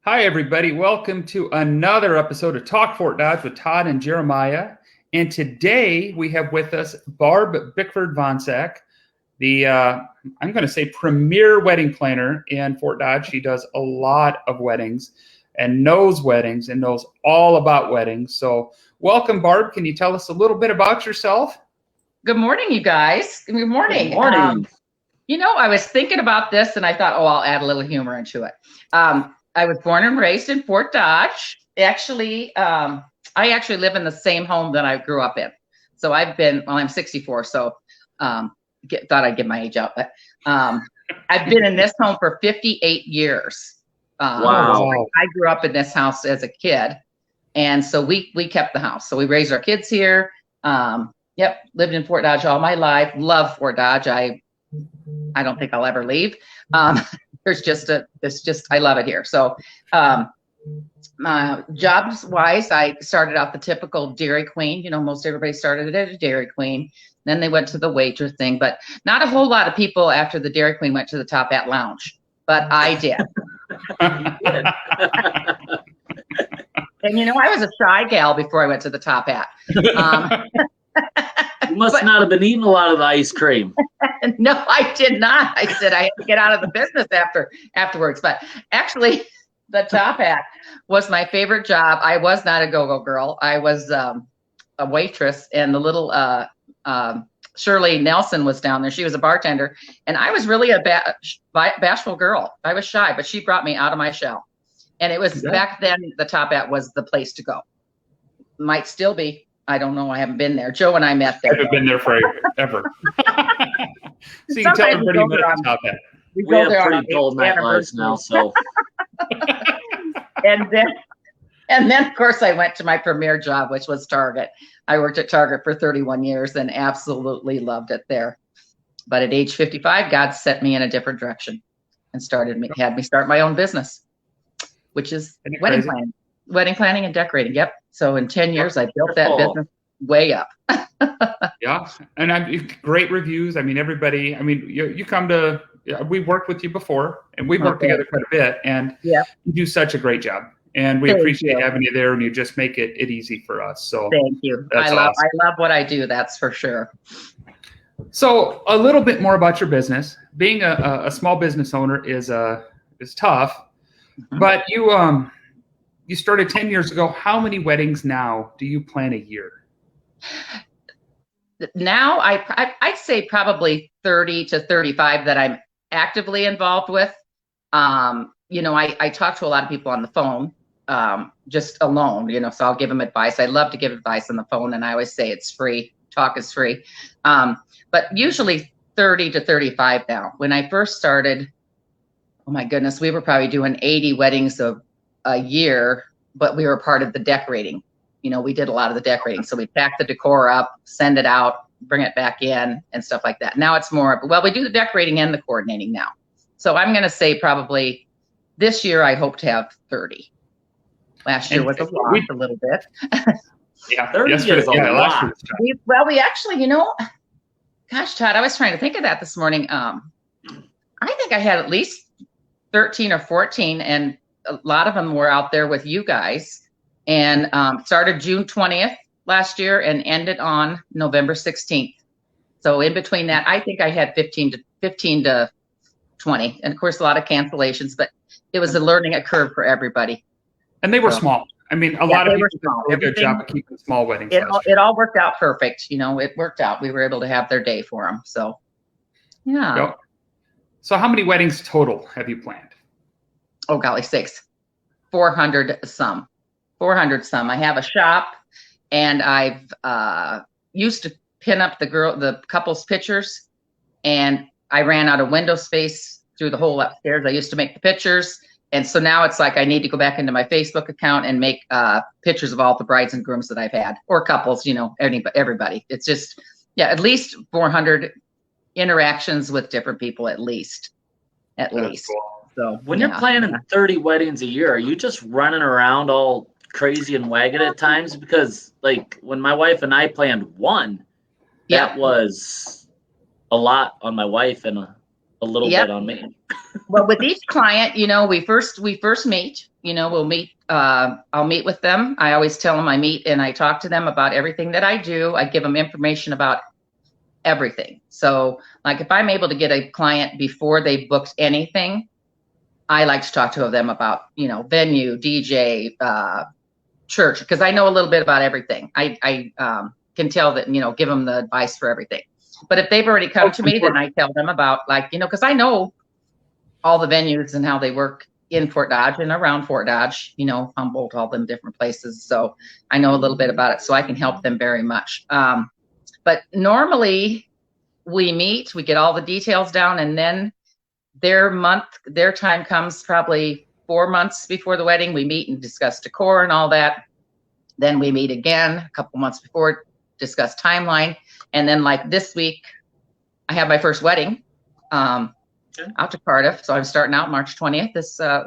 Hi, everybody. Welcome to another episode of Talk Fort Dodge with Todd and Jeremiah. And today we have with us Barb Bickford Vonsak, the, I'm going to say, premier wedding planner in Fort Dodge. She does a lot of weddings and knows all about weddings. So welcome, Barb. Can you tell us a little bit about yourself? Good morning, you guys. Good morning. Good morning. I was thinking about this and I thought, I'll add a little humor into it. I was born and raised in Fort Dodge. Actually, I actually live in the same home that I grew up in. So I'm 64, so thought I'd give my age out, but I've been in this home for 58 years. Wow. I grew up in this house as a kid, and so we kept the house. So we raised our kids here. Lived in Fort Dodge all my life. Love Fort Dodge. I don't think I'll ever leave. I love it here. So, jobs wise, I started out the typical Dairy Queen. Most everybody started at a Dairy Queen. Then they went to the waitress thing, but not a whole lot of people after the Dairy Queen went to the Top Hat Lounge, but I did. And I was a shy gal before I went to the Top Hat. You must not have been eating a lot of the ice cream. No, I did not. I said I had to get out of the business afterwards. But actually, the Top Hat was my favorite job. I was not a go-go girl. I was a waitress, and the little Shirley Nelson was down there. She was a bartender, and I was really a bashful girl. I was shy, but she brought me out of my shell. And it was back then, the Top Hat was the place to go. Might still be. I don't know. I haven't been there. Joe and I met there. I haven't been there forever. So you can tell everybody you met at the Top Hat. We have pretty dull nightlives now, so. and then, of course, I went to my premier job, which was Target. I worked at Target for 31 years and absolutely loved it there. But at age 55, God set me in a different direction and had me start my own business, which is wedding planning. Wedding planning and decorating. Yep. So in 10 years, I built that business way up. Yeah. And great reviews. I mean, everybody, you come to, we worked with you before and we've worked together quite a bit, and you do such a great job, and we appreciate having you there, and you just make it easy for us. So thank you. I love what I do. That's for sure. So a little bit more about your business. Being a small business owner is tough, but you started 10 years ago. How many weddings now do you plan a year? Now, I'd say probably 30 to 35 that I'm actively involved with. I talk to a lot of people on the phone, just alone, so I'll give them advice. I love to give advice on the phone, and I always say it's free. Talk is free. But usually 30 to 35 now. When I first started, oh my goodness, we were probably doing 80 weddings a year, but we were part of the decorating. We did a lot of the decorating. So we pack the decor up, send it out, bring it back in, and stuff like that. Now it's more, we do the decorating and the coordinating now. So I'm going to say probably this year I hope to have 30. Last year was a little bit. Yeah, 30 is a lot. We actually, gosh, Todd, I was trying to think of that this morning. I think I had at least 13 or 14, and a lot of them were out there with you guys, and started June 20th last year and ended on November 16th. So in between that, I think I had 15 to 20, and of course a lot of cancellations, but it was a learning curve for everybody. And they were small. A lot of people did a good job of keeping small weddings. It all worked out perfect. It worked out. We were able to have their day for them. So, yeah. Yep. So how many weddings total have you planned? Oh, golly sakes. 400 some. I have a shop, and I've used to pin up the couple's pictures, and I ran out of window space through the whole upstairs. I used to make the pictures, and so now it's like I need to go back into my Facebook account and make pictures of all the brides and grooms that I've had, or couples, everybody. It's just, at least 400 interactions with different people at least. That's cool. So when you're planning 30 weddings a year, are you just running around all crazy and wagging at times? Because like when my wife and I planned one, that was a lot on my wife and a little bit on me. Well, with each client, we first meet, we'll meet. I'll meet with them. I always tell them I meet and I talk to them about everything that I do. I give them information about everything. So like if I'm able to get a client before they booked anything, I like to talk to them about, venue, DJ, church, because I know a little bit about everything. I can tell that, give them the advice for everything. But if they've already come to me, then I tell them about because I know all the venues and how they work in Fort Dodge and around Fort Dodge, Humboldt, all them different places. So I know a little bit about it, so I can help them very much. But normally we meet, we get all the details down, and then their time comes probably 4 months before the wedding. We meet and discuss decor and all that. Then we meet again a couple months before, discuss timeline. And then like this week, I have my first wedding out to Cardiff. So I'm starting out March 20th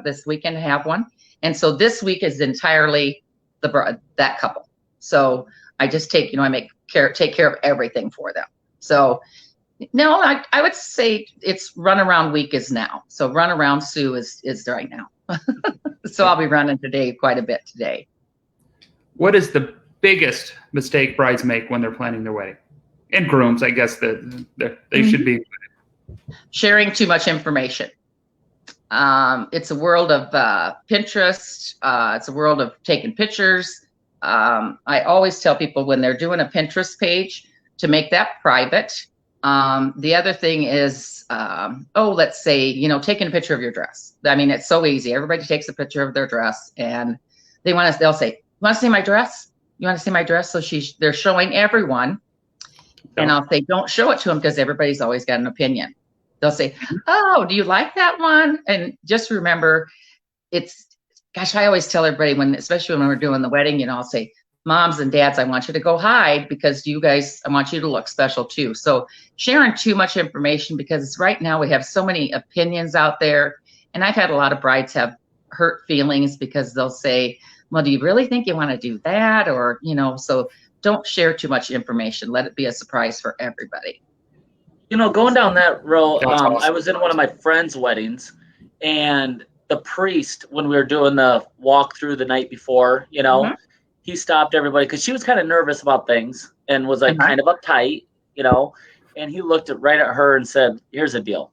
this weekend to have one. And so this week is entirely that couple. So I just take care of everything for them. So no, I would say it's runaround week is now. So runaround Sue is right now. So I'll be running today quite a bit today. What is the biggest mistake brides make when they're planning their wedding? And grooms, I guess that they should be. Sharing too much information. It's a world of Pinterest. It's a world of taking pictures. I always tell people when they're doing a Pinterest page to make that private. The other thing is, let's say, taking a picture of your dress. I mean, it's so easy. Everybody takes a picture of their dress and they'll say, you want to see my dress? You want to see my dress? So they're showing everyone. And I'll say, don't show it to them because everybody's always got an opinion. They'll say, oh, do you like that one? And just remember, I always tell everybody especially when we're doing the wedding, I'll say, moms and dads, I want you to go hide because I want you to look special too. So sharing too much information, because right now we have so many opinions out there. And I've had a lot of brides have hurt feelings because they'll say, well, do you really think you want to do that? Or, so don't share too much information. Let it be a surprise for everybody. Going down that road, I was in one of my friends' weddings, and the priest, when we were doing the walkthrough the night before, he stopped everybody because she was kind of nervous about things and was kind of uptight, and he looked right at her and said, here's the deal.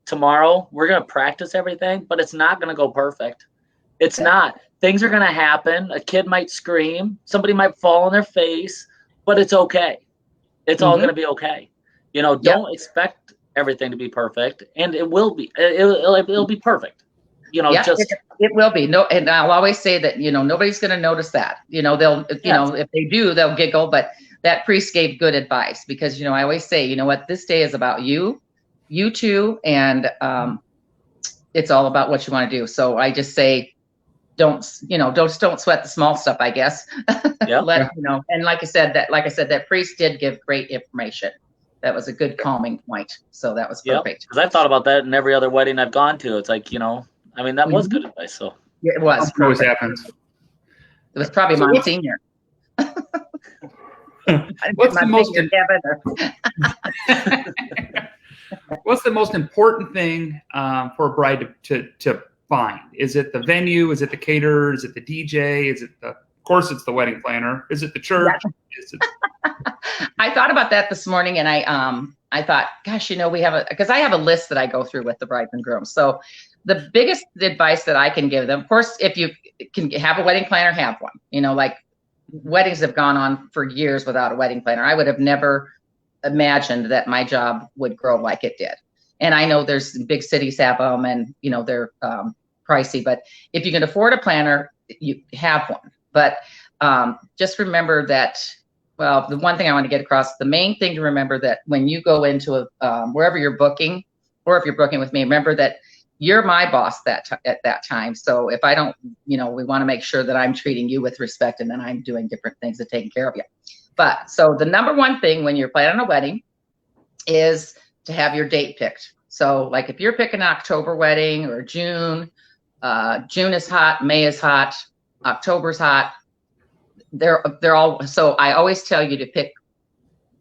Tomorrow, we're going to practice everything, but it's not going to go perfect. It's not. Things are going to happen. A kid might scream. Somebody might fall on their face, but it's okay. It's all going to be okay. Don't expect everything to be perfect, and it will be. It'll be perfect. It will be. No, and I'll always say that nobody's going to notice that. They'll if they do, they'll giggle. But that priest gave good advice because I always say, this day is about you two, and it's all about what you want to do. So I just say, don't sweat the small stuff, I guess. And like I said, that priest did give great information. That was a good calming point. So that was perfect. Because I thought about that in every other wedding I've gone to. It's like, that was good advice. So it was. It always happens. It was probably Monsignor. What's the most important thing for a bride to find? Is it the venue? Is it the caterer? Is it the DJ? Of course, it's the wedding planner. Is it the church? I thought about that this morning, and I thought, gosh, because I have a list that I go through with the brides and grooms. So the biggest advice that I can give them, of course, if you can have a wedding planner, have one. Like weddings have gone on for years without a wedding planner. I would have never imagined that my job would grow like it did. And I know there's big cities have them, and they're pricey. But if you can afford a planner, you have one. But just remember that. Well, the one thing I want to get across, the main thing to remember that when you go into wherever you're booking, or if you're booking with me, remember that you're my boss at that time. So if I don't, we want to make sure that I'm treating you with respect, and then I'm doing different things and taking care of you. But so the number one thing when you're planning a wedding is to have your date picked. So like if you're picking an October wedding or June is hot, May is hot, October's hot. They're all, so I always tell you to pick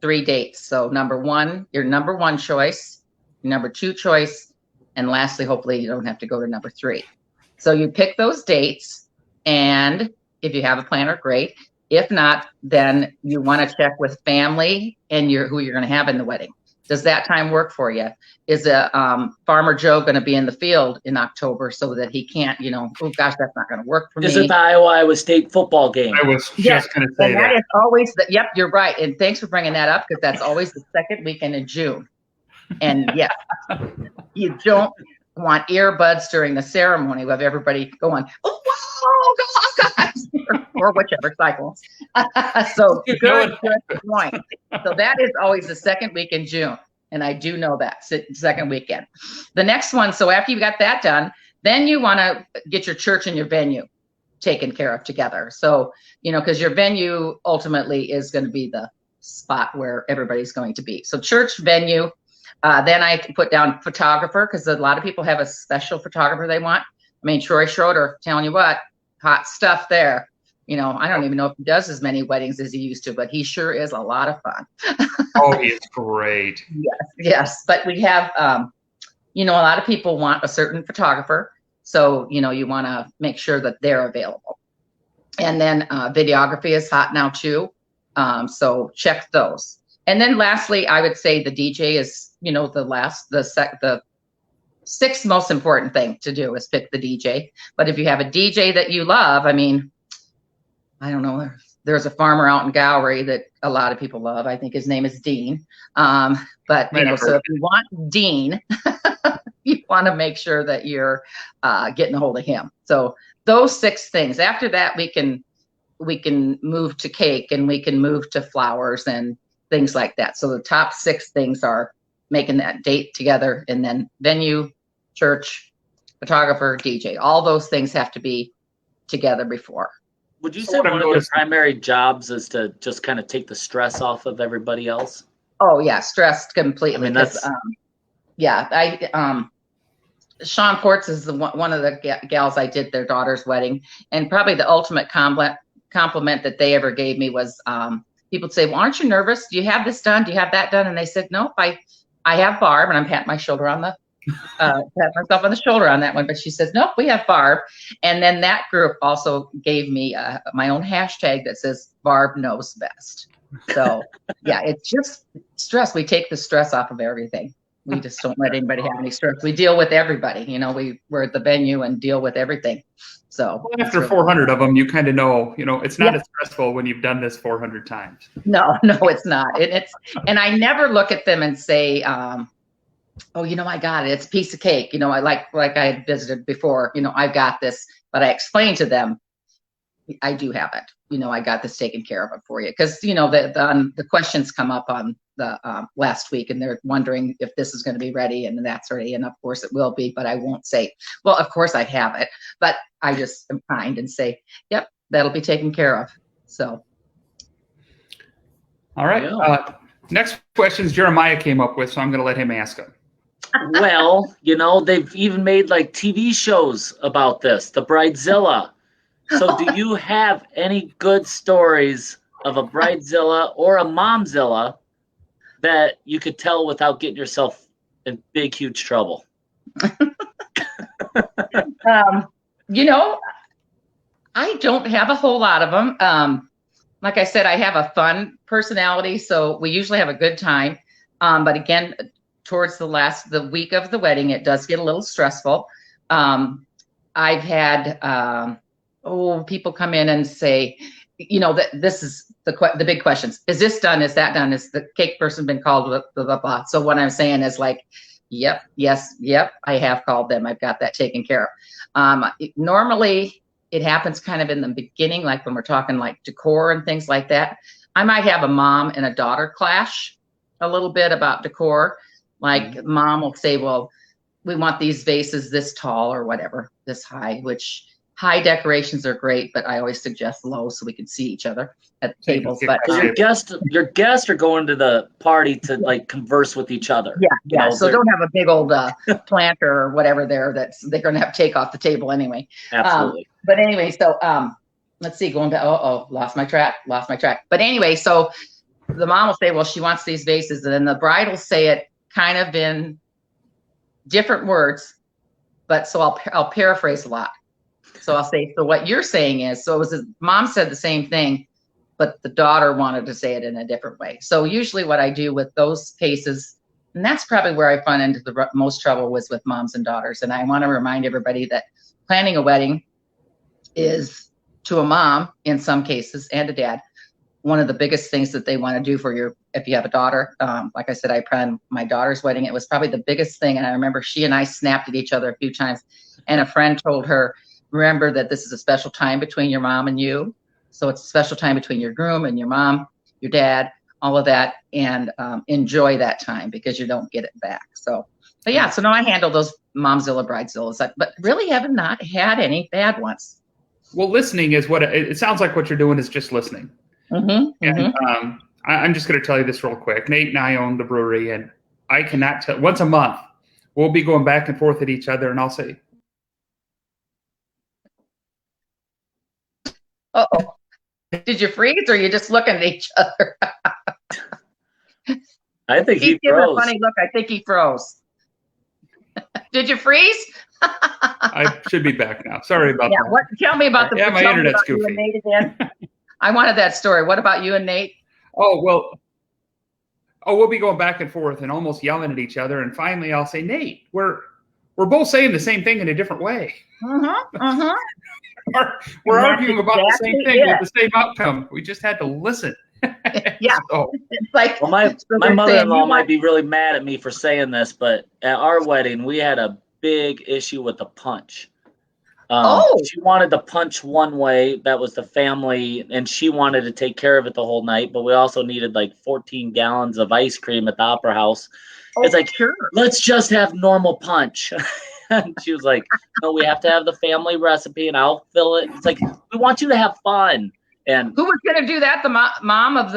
3 dates. So number one, your number one choice, your number 2 choice, and lastly, hopefully you don't have to go to number 3. So you pick those dates, and if you have a planner, great. If not, then you want to check with family and who you're going to have in the wedding. Does that time work for you? Is Farmer Joe going to be in the field in October so that he can't, oh gosh, that's not going to work for me. Is it the Iowa State football game? I was just going to say that. That is always yep, you're right. And thanks for bringing that up, because that's always the second weekend in June. And yes, you don't want earbuds during the ceremony with everybody going, oh, guys, or whichever cycle. So good point. So that is always the second week in June. And I do know that second weekend. The next one, so after you got that done, then you want to get your church and your venue taken care of together. So, because your venue ultimately is going to be the spot where everybody's going to be. So church, venue. Then I put down photographer, because a lot of people have a special photographer they want. I mean, Troy Schroeder, telling you what, hot stuff there. I don't even know if he does as many weddings as he used to, but he sure is a lot of fun. Oh, he's great. Yes. But we have, a lot of people want a certain photographer. So, you want to make sure that they're available. And then videography is hot now too. So check those. And then lastly, I would say the DJ is, the sixth most important thing to do is pick the DJ. But if you have a DJ that you love, I mean, I don't know, there's a farmer out in Gowrie that a lot of people love. I think his name is Dean. So if you want Dean, you want to make sure that you're getting a hold of him. So those 6 things. After that, we can move to cake, and we can move to flowers and things like that. So the top 6 things are making that date together, and then venue, church, photographer, DJ. All those things have to be together before. Would you say one of your primary jobs is to just kind of take the stress off of everybody else? Oh yeah, stressed completely. I mean, that's Sean Ports is one of the gals I did their daughter's wedding, and probably the ultimate compliment that they ever gave me was people would say, well, aren't you nervous? Do you have this done? Do you have that done? And they said, nope, I have Barb, and I'm patting my shoulder on the pat myself on the shoulder on that one. But she says, nope, we have Barb. And then that group also gave me my own hashtag that says Barb knows best. So yeah, it's just stress. We take the stress off of everything. We just don't let anybody have any stress. We deal with everybody. We're at the venue and deal with everything. So after 400 of them, you kind of know, it's not as stressful when you've done this 400 times. No, it's not. And I never look at them and say, oh, I got it. It's a piece of cake. I like I had visited before, I've got this, but I explained to them, I do have it. I got this taken care of it for you. Because, the questions come up on the last week, and they're wondering if this is going to be ready, and that's ready. And of course it will be, but I won't say, well, of course I have it. But I just am kind and say, yep, that'll be taken care of. So. All right. Next questions Jeremiah came up with, so I'm going to let him ask them. Well, they've even made like TV shows about this, the Bridezilla. So do you have any good stories of a Bridezilla or a Momzilla that you could tell without getting yourself in big, huge trouble? I don't have a whole lot of them. Like I said, I have a fun personality, so we usually have a good time. But again, towards the week of the wedding, it does get a little stressful. I've had people come in and say, that this is the big questions. Is this done? Is that done? Is the cake person been called? Blah, blah, blah, blah. So what I'm saying is like, yep, yes, yep, I have called them. I've got that taken care of. Normally it happens kind of in the beginning, like when we're talking like decor and things like that. I might have a mom and a daughter clash a little bit about decor. Like mom will say, well, we want these vases this tall or whatever, this high, which high decorations are great, but I always suggest low so we can see each other at the tables. But your guests are going to the party to like converse with each other. Yeah. So don't have a big old planter or whatever there they're going to have to take off the table anyway. Absolutely. But anyway, so let's see, going back. Lost my track. But anyway, so the mom will say, well, she wants these vases, and then the bride will say it kind of in different words, but so I'll paraphrase a lot. So I'll say, so what you're saying is, so it was mom said the same thing, but the daughter wanted to say it in a different way. So usually what I do with those cases, and that's probably where I run into the most trouble, was with moms and daughters. And I want to remind everybody that planning a wedding is, to a mom in some cases and a dad, one of the biggest things that they want to do for if you have a daughter. Like I said, I planned my daughter's wedding. It was probably the biggest thing. And I remember she and I snapped at each other a few times. And a friend told her, remember that this is a special time between your mom and you. So it's a special time between your groom and your mom, your dad, all of that. And enjoy that time, because you don't get it back. So, but yeah, so now I handle those Momzilla, Bridezillas, but really have not had any bad ones. Well, listening is what it sounds like. What you're doing is just listening. Mm-hmm, and I'm just going to tell you this real quick. Nate and I own the brewery, and I cannot tell. Once a month, we'll be going back and forth at each other, and I'll say, "Uh-oh, did you freeze, or are you just looking at each other?" I think he giving froze. A funny look. I think he froze. Did you freeze? I should be back now. Sorry about that. What? Tell me about my internet's goofy. You and Nate again. I wanted that story. What about you and Nate? We'll be going back and forth and almost yelling at each other, and finally I'll say, Nate, we're both saying the same thing in a different way. We're arguing about the same thing with the same outcome. We just had to listen. Yeah. So, it's like, well, my mother-in-law might be really mad at me for saying this, but at our wedding, we had a big issue with the punch. She wanted the punch one way. That was the family, and she wanted to take care of it the whole night. But we also needed like 14 gallons of ice cream at the Opera House. It's like, sure, let's just have normal punch. And she was like, no, we have to have the family recipe, and I'll fill it. It's like, we want you to have fun. And who was going to do that? The mom of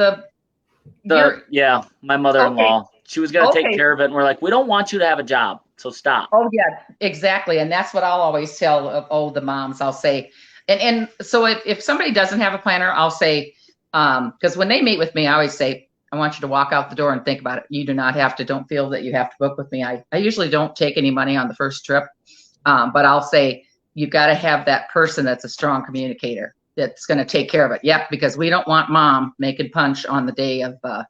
my mother-in-law. Okay. She was going to take care of it, and we're like, we don't want you to have a job. So stop. Oh yeah, exactly. And that's what I'll always tell the moms. I'll say, and so if somebody doesn't have a planner, I'll say, because when they meet with me, I always say, I want you to walk out the door and think about it. You do not have to, don't feel that you have to book with me. I usually don't take any money on the first trip. But I'll say, you've got to have that person that's a strong communicator that's going to take care of it. Yep. Because we don't want mom making punch on the day of the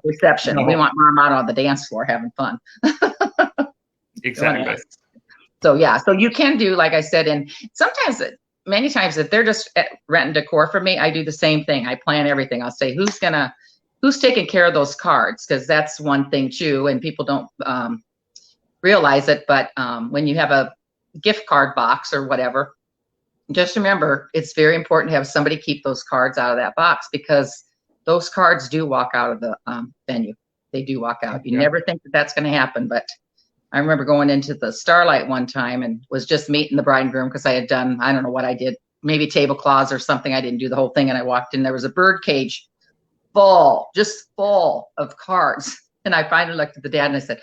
reception. No. We want mom out on the dance floor having fun. Exactly. So yeah, so you can do, like I said, and sometimes, many times, if they're just renting decor for me, I do the same thing. I plan everything. I'll say, who's taking care of those cards? Because that's one thing too, and people don't realize it. But when you have a gift card box or whatever, just remember, it's very important to have somebody keep those cards out of that box, because those cards do walk out of the venue. They do walk out. You never think that that's going to happen, but I remember going into the Starlight one time and was just meeting the bride and groom, because I had done, I don't know what I did, maybe tablecloths or something. I didn't do the whole thing. And I walked in, there was a bird cage just full of cards. And I finally looked at the dad and I said,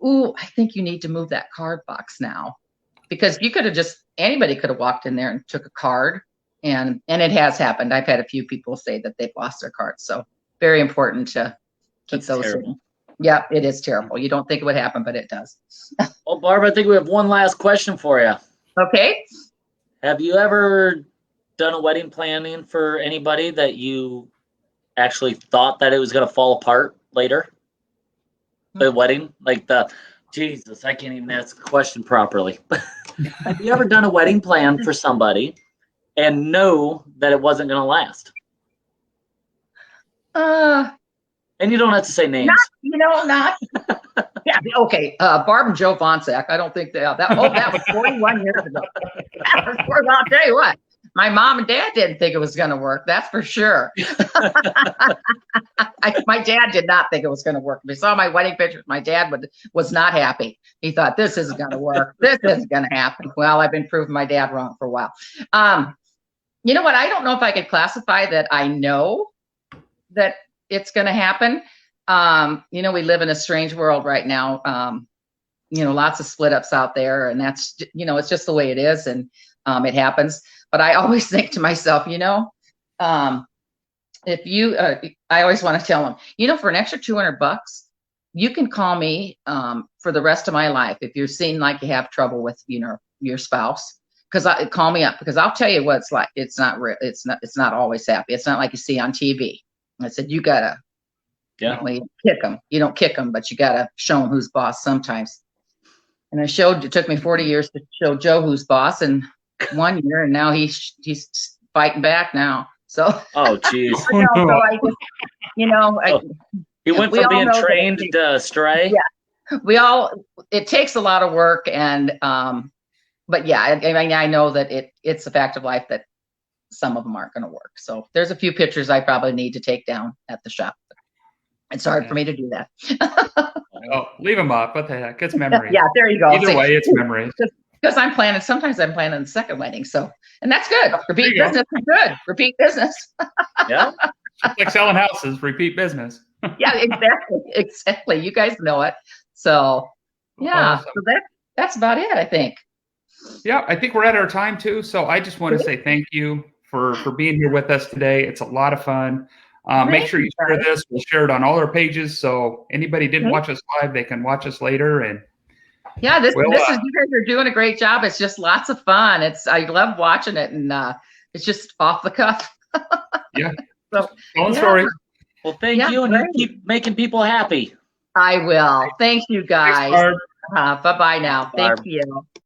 ooh, I think you need to move that card box now, because you could have anybody could have walked in there and took a card. And it has happened. I've had a few people say that they've lost their cards. So very important to keep those in. Yeah, it is terrible. You don't think it would happen, but it does. Well, Barb, I think we have one last question for you. Okay. Have you ever done a wedding planning for anybody that you actually thought that it was going to fall apart later? The wedding? Jesus, I can't even ask the question properly. Have you ever done a wedding plan for somebody and know that it wasn't going to last? And you don't have to say names. Not. Yeah. Okay. Barb and Joe Vonsak. I don't think that was 41 years ago. I'll tell you what. My mom and dad didn't think it was going to work. That's for sure. My dad did not think it was going to work. If he saw my wedding pictures, my dad was not happy. He thought, this isn't going to work. This isn't going to happen. Well, I've been proving my dad wrong for a while. You know what? I don't know if I could classify that I know that it's going to happen. We live in a strange world right now. Lots of split ups out there, and that's, it's just the way it is. And it happens. But I always think to myself, if you, I always want to tell them, for an extra $200, you can call me for the rest of my life. If you're seeing like you have trouble with, your spouse, call me up because I'll tell you what it's like. It's not real. It's not always happy. It's not like you see on TV. I said, you gotta kick them. You don't kick them, but you gotta show them who's boss sometimes. And it took me 40 years to show Joe who's boss in 1 year, and now he's fighting back now. So oh geez. So I just, he went from being trained to stray. Yeah. It takes a lot of work, and but yeah, I mean, I know that it's a fact of life that some of them aren't going to work. So there's a few pictures I probably need to take down at the shop. It's hard for me to do that. Oh, leave them up. What the heck? It's memory. Yeah, there you go. Either way, it's memory. Because sometimes I'm planning the second wedding. So, and that's good. Repeat business is good. Repeat business. Yeah. It's like selling houses, repeat business. Yeah, exactly. You guys know it. So, yeah. Awesome. So that's about it, I think. Yeah, I think we're at our time too. So I just want to say thank you for being here with us today. It's a lot of fun. Make sure you share this. We'll share it on all our pages. So anybody didn't watch us live, they can watch us later. And yeah, this is, you guys are doing a great job. It's just lots of fun. I love watching it, and it's just off the cuff. Yeah. So, telling stories. Well, thank you, and you keep making people happy. I will. Thank you, guys. Thanks, Barb. Bye-bye now. Barb. Thank you.